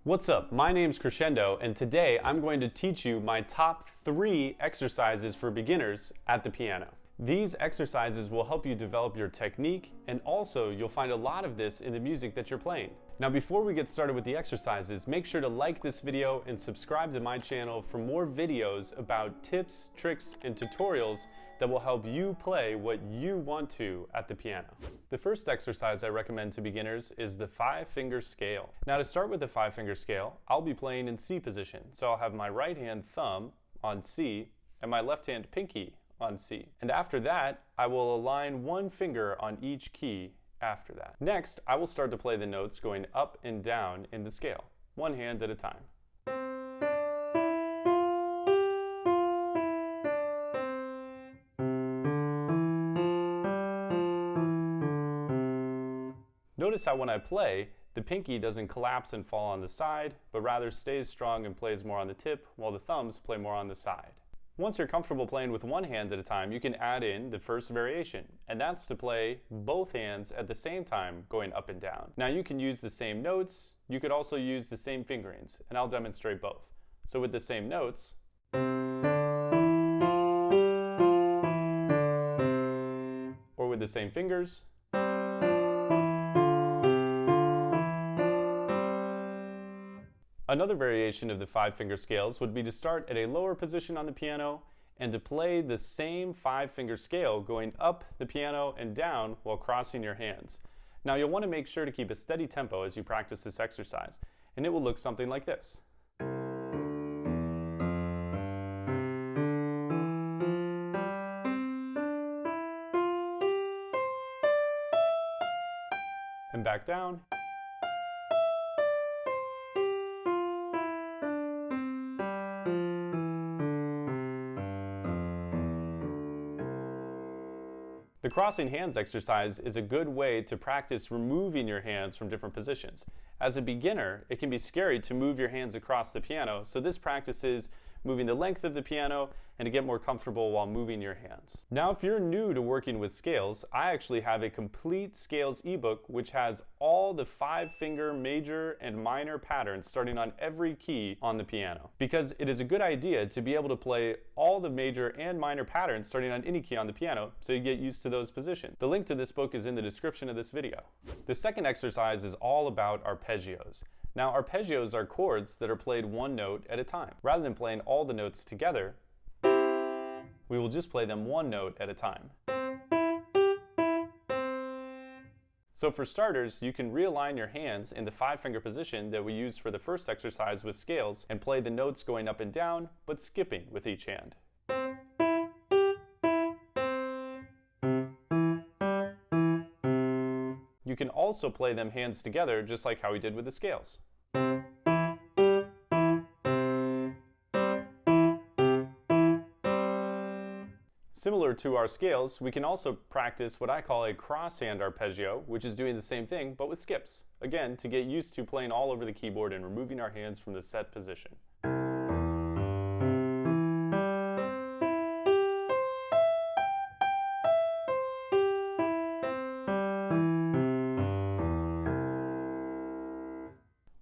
What's up? My name's Crescendo, and today I'm going to teach you my top 3 exercises for beginners at the piano. These exercises will help you develop your technique, and also you'll find a lot of this in the music that you're playing. Now before we get started with the exercises, make sure to like this video and subscribe to my channel for more videos about tips, tricks, and tutorials that will help you play what you want to at the piano. The first exercise I recommend to beginners is the 5-finger scale. Now to start with the 5-finger scale, I'll be playing in C position. So I'll have my right hand thumb on C and my left hand pinky on C. And after that, I will align one finger on each key after that. Next, I will start to play the notes going up and down in the scale, one hand at a time. Notice how when I play, the pinky doesn't collapse and fall on the side, but rather stays strong and plays more on the tip, while the thumbs play more on the side. Once you're comfortable playing with one hand at a time, you can add in the first variation, and that's to play both hands at the same time going up and down. Now you can use the same notes, you could also use the same fingerings, and I'll demonstrate both. So with the same notes, or with the same fingers, another variation of the 5-finger scales would be to start at a lower position on the piano and to play the same 5-finger scale going up the piano and down while crossing your hands. Now you'll want to make sure to keep a steady tempo as you practice this exercise, and it will look something like this. And back down. The crossing hands exercise is a good way to practice removing your hands from different positions. As a beginner, it can be scary to move your hands across the piano, so this practices moving the length of the piano and to get more comfortable while moving your hands. Now if you're new to working with scales, I actually have a complete scales ebook which has all the 5-finger major and minor patterns starting on every key on the piano. Because it is a good idea to be able to play all the major and minor patterns starting on any key on the piano so you get used to those positions. The link to this book is in the description of this video. The second exercise is all about arpeggios. Now arpeggios are chords that are played one note at a time. Rather than playing all the notes together, we will just play them one note at a time. So for starters, you can realign your hands in the 5-finger position that we used for the first exercise with scales and play the notes going up and down, but skipping with each hand. You can also play them hands together just like how we did with the scales. Similar to our scales, we can also practice what I call a cross-hand arpeggio, which is doing the same thing but with skips. Again, to get used to playing all over the keyboard and removing our hands from the set position.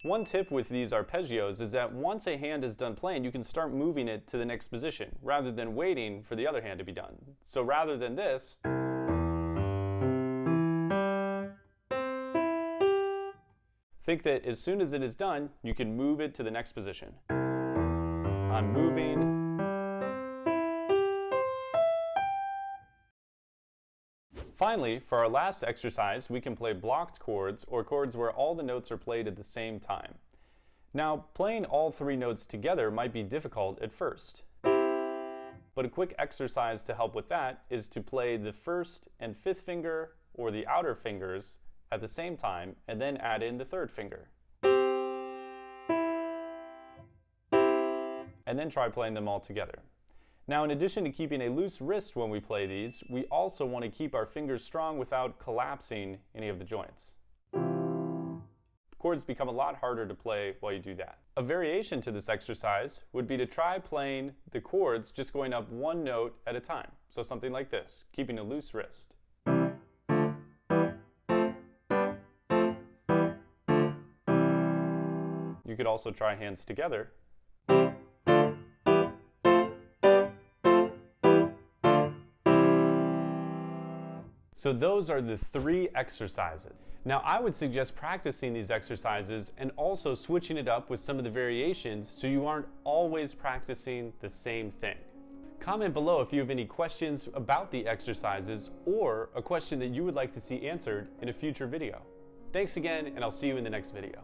One tip with these arpeggios is that once a hand is done playing, you can start moving it to the next position, rather than waiting for the other hand to be done. So rather than this, think that as soon as it is done, you can move it to the next position. I'm moving. Finally, for our last exercise, we can play blocked chords, or chords where all the notes are played at the same time. Now, playing all 3 notes together might be difficult at first. But a quick exercise to help with that is to play the 1st and 5th finger, or the outer fingers, at the same time, and then add in the 3rd finger. And then try playing them all together. Now, in addition to keeping a loose wrist when we play these, we also want to keep our fingers strong without collapsing any of the joints. Chords become a lot harder to play while you do that. A variation to this exercise would be to try playing the chords just going up one note at a time. So something like this, keeping a loose wrist. you could also try hands together. So those are the 3 exercises. Now I would suggest practicing these exercises and also switching it up with some of the variations so you aren't always practicing the same thing. Comment below if you have any questions about the exercises or a question that you would like to see answered in a future video. Thanks again, and I'll see you in the next video.